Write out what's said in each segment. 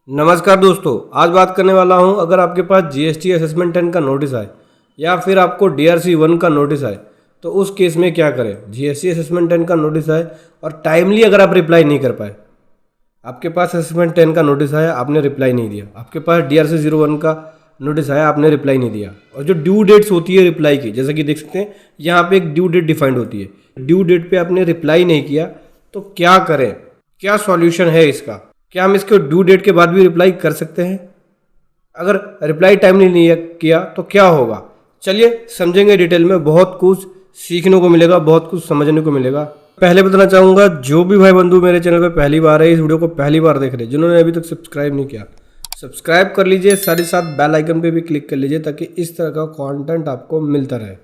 नमस्कार दोस्तों, आज बात करने वाला हूं अगर आपके पास जीएसटी असेसमेंट 10 का नोटिस आए या फिर आपको डीआरसी 1 का नोटिस आए तो उस केस में क्या करें। जीएसटी असेसमेंट 10 का नोटिस आए और टाइमली अगर आप रिप्लाई नहीं कर पाए, आपके पास असेसमेंट 10 का नोटिस आया, आपने रिप्लाई नहीं दिया, आपके पास डीआरसी 01 का नोटिस आया, आपने रिप्लाई नहीं दिया, और जो ड्यू डेट्स होती है रिप्लाई की, जैसा कि देख सकते हैं यहाँ पे एक ड्यू डेट डिफाइंड होती है, ड्यू डेट पे आपने रिप्लाई नहीं किया तो क्या करें, क्या सॉल्यूशन है इसका, क्या हम इसको ड्यू डेट के बाद भी रिप्लाई कर सकते हैं? अगर रिप्लाई टाइमली नहीं किया तो क्या होगा, चलिए समझेंगे डिटेल में। बहुत कुछ सीखने को मिलेगा, बहुत कुछ समझने को मिलेगा। पहले बताना चाहूँगा, जो भी भाई बंधु मेरे चैनल पे पहली बार है, इस वीडियो को पहली बार देख रहे हैं, जिन्होंने अभी तक सब्सक्राइब नहीं किया, सब्सक्राइब कर लीजिए, साथ ही साथ बेल आइकन पे भी क्लिक कर लीजिए ताकि इस तरह का कंटेंट आपको मिलता रहे।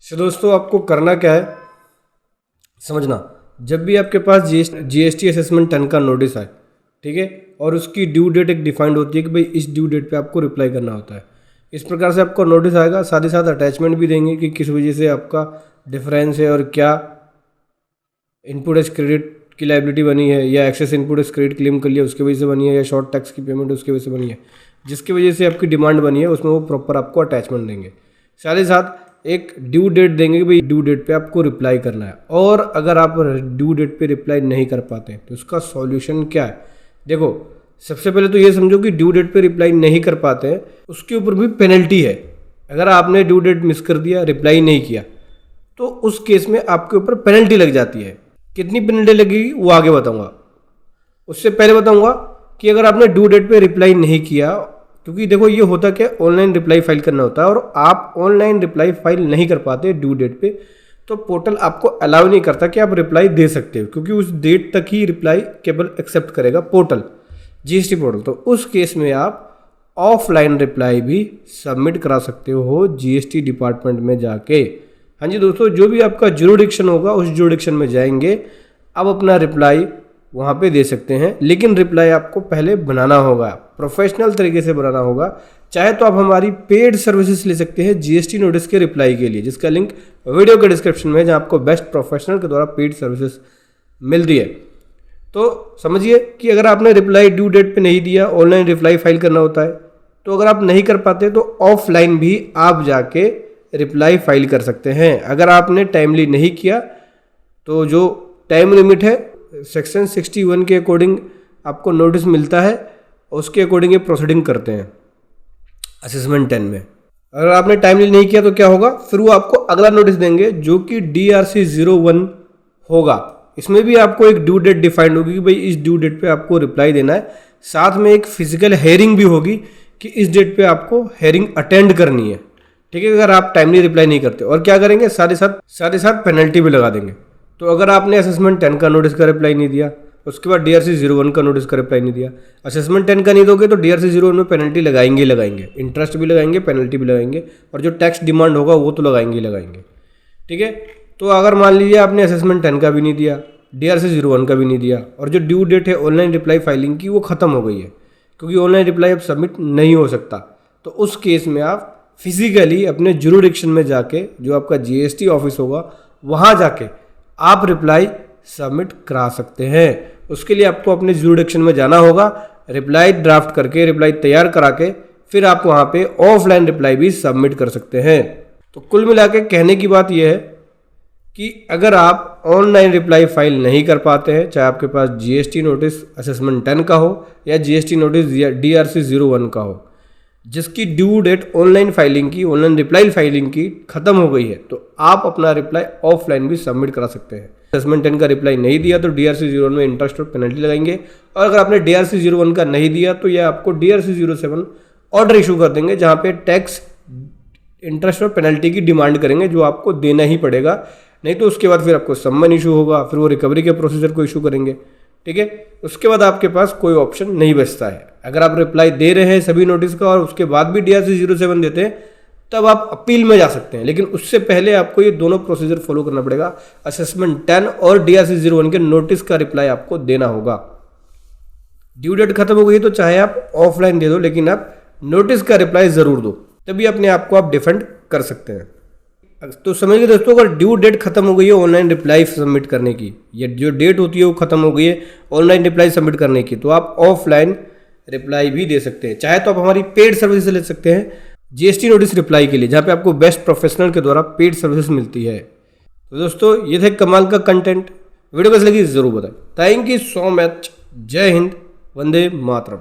तो दोस्तों, आपको करना क्या है समझना, जब भी आपके पास जीएसटी असेसमेंट 10 का नोटिस आए, ठीक है, और उसकी ड्यू डेट एक डिफाइंड होती है कि भाई इस ड्यू डेट पे आपको रिप्लाई करना होता है, इस प्रकार से आपको नोटिस आएगा। साथ ही साथ अटैचमेंट भी देंगे कि किस वजह से आपका डिफरेंस है और क्या इनपुट एज क्रेडिट की लायबिलिटी बनी है, या excess input as credit claim कर लिया उसकी वजह से बनी है, या शॉर्ट टैक्स की पेमेंट उसकी वजह से बनी है, जिसकी वजह से आपकी डिमांड बनी है, उसमें वो प्रॉपर आपको अटैचमेंट देंगे। साथ ही साथ एक ड्यू डेट देंगे कि भाई ड्यू डेट पे आपको रिप्लाई करना है, और अगर आप ड्यू डेट पे रिप्लाई नहीं कर पाते तो उसका सॉल्यूशन क्या है। देखो, सबसे पहले तो ये समझो कि ड्यू डेट पे रिप्लाई नहीं कर पाते हैं उसके ऊपर भी पेनल्टी है। अगर आपने ड्यू डेट मिस कर दिया, रिप्लाई नहीं किया, तो उस केस में आपके ऊपर पेनल्टी लग जाती है। कितनी पेनल्टी लगेगी वो आगे बताऊंगा। उससे पहले बताऊंगा कि अगर आपने ड्यू डेट पे रिप्लाई नहीं किया, क्योंकि देखो ये होता क्या, ऑनलाइन रिप्लाई फाइल करना होता है, और आप ऑनलाइन रिप्लाई फाइल नहीं कर पाते ड्यू डेट पे, तो पोर्टल आपको अलाउ नहीं करता कि आप रिप्लाई दे सकते हो, क्योंकि उस डेट तक ही रिप्लाई केवल एक्सेप्ट करेगा पोर्टल, जीएसटी पोर्टल। तो उस केस में आप ऑफलाइन रिप्लाई भी सबमिट करा सकते हो जीएसटी डिपार्टमेंट में जाके। हाँ जी दोस्तों, जो भी आपका ज्यूरिडिक्शन होगा उस ज्यूरिडिक्शन में जाएंगे, आप अपना रिप्लाई वहाँ पे दे सकते हैं, लेकिन रिप्लाई आपको पहले बनाना होगा, प्रोफेशनल तरीके से बनाना होगा। चाहे तो आप हमारी पेड सर्विसेज ले सकते हैं जीएसटी नोटिस के रिप्लाई के लिए, जिसका लिंक वीडियो के डिस्क्रिप्शन में है, जहाँ आपको बेस्ट प्रोफेशनल के द्वारा पेड सर्विसेज मिलती है। तो समझिए कि अगर आपने रिप्लाई ड्यू डेट पे नहीं दिया, ऑनलाइन रिप्लाई फाइल करना होता है, तो अगर आप नहीं कर पाते तो ऑफलाइन भी आप जाके रिप्लाई फाइल कर सकते हैं। अगर आपने टाइमली नहीं किया तो जो टाइम लिमिट है सेक्शन 61 के अकॉर्डिंग आपको नोटिस मिलता है, उसके अकॉर्डिंग ये प्रोसीडिंग करते हैं असेसमेंट 10 में। अगर आपने टाइमली नहीं किया तो क्या होगा, फिर वो आपको अगला नोटिस देंगे जो कि DRC 01 होगा। इसमें भी आपको एक ड्यू डेट डिफाइंड होगी कि भाई इस ड्यू डेट पे आपको रिप्लाई देना है, साथ में एक फिजिकल हेयरिंग भी होगी कि इस डेट पे आपको हेयरिंग अटेंड करनी है, ठीक है, अगर आप टाइमली रिप्लाई नहीं करते। और क्या करेंगे, साथ ही साथ पेनल्टी भी लगा देंगे। तो अगर आपने असेसमेंट 10 का नोटिस का रिप्लाई नहीं दिया, उसके बाद DRC 01 का नोटिस का रिप्लाई नहीं दिया, असेसमेंट 10 का नहीं दोगे तो DRC 01 में पेनल्टी लगाएंगे, इंटरेस्ट भी लगाएंगे, पेनल्टी भी लगाएंगे, और जो टैक्स डिमांड होगा वो तो लगाएंगे, ठीक है। तो अगर मान लीजिए आपने असेसमेंट 10 का भी नहीं दिया, DRC 01 का भी नहीं दिया, और जो ड्यू डेट है ऑनलाइन रिप्लाई फाइलिंग की वो ख़त्म हो गई है, क्योंकि ऑनलाइन रिप्लाई अब सबमिट नहीं हो सकता, तो उस केस में आप फिजिकली अपने ज्यूरिडिक्शन में जाके, जो आपका जीएसटी ऑफिस होगा, वहाँ जाके आप रिप्लाई सबमिट करा सकते हैं। उसके लिए आपको अपने ज्यूरिडिक्शन में जाना होगा, रिप्लाई ड्राफ्ट करके, रिप्लाई तैयार करा के, फिर आप वहाँ पे ऑफलाइन रिप्लाई भी सबमिट कर सकते हैं। तो कुल मिला के कहने की बात यह है कि अगर आप ऑनलाइन रिप्लाई फाइल नहीं कर पाते हैं, चाहे आपके पास जीएसटी नोटिस असेसमेंट 10 का हो या जीएसटी नोटिस DRC 01 का हो, जिसकी ड्यू डेट ऑनलाइन फाइलिंग की, ऑनलाइन रिप्लाई फाइलिंग की खत्म हो गई है, तो आप अपना रिप्लाई ऑफलाइन भी सबमिट करा सकते हैं। असेसमेंट 10 का रिप्लाई नहीं दिया तो DRC 01 में इंटरेस्ट और पेनल्टी लगाएंगे, और अगर आपने DRC 01 का नहीं दिया तो यह आपको DRC 07 ऑर्डर इशू कर देंगे, जहाँ पे टैक्स, इंटरेस्ट और पेनल्टी की डिमांड करेंगे, जो आपको देना ही पड़ेगा, नहीं तो उसके बाद फिर आपको सम्मन इशू होगा, फिर वो रिकवरी के प्रोसीजर को इशू करेंगे, ठीक है। उसके बाद आपके पास कोई ऑप्शन नहीं बचता है। अगर आप रिप्लाई दे रहे हैं सभी नोटिस का और उसके बाद भी DRC 07 देते हैं, तब आप अपील में जा सकते हैं, लेकिन उससे पहले आपको ये दोनों प्रोसीजर फॉलो करना पड़ेगा। असेसमेंट 10 और DRC 01 के नोटिस का रिप्लाई आपको देना होगा। ड्यू डेट खत्म हो गई तो चाहे आप ऑफलाइन दे दो, लेकिन आप नोटिस का रिप्लाई जरूर दो, तभी अपने आप को आप डिफेंड कर सकते हैं। तो समझिए दोस्तों, अगर ड्यू डेट खत्म हो गई है ऑनलाइन रिप्लाई सबमिट करने की, या जो डेट होती है वो खत्म हो गई है ऑनलाइन रिप्लाई सबमिट करने की, तो आप ऑफलाइन रिप्लाई भी दे सकते हैं। चाहे तो आप हमारी पेड सर्विस ले सकते हैं जीएसटी नोटिस रिप्लाई के लिए, जहाँ पे आपको बेस्ट प्रोफेशनल के द्वारा पेड सर्विस मिलती है। तो दोस्तों ये थे कमाल का कंटेंट। वीडियो कैसी लगी ज़रूर बताएं। Thank you so much. जय हिंद, वंदे मातरम।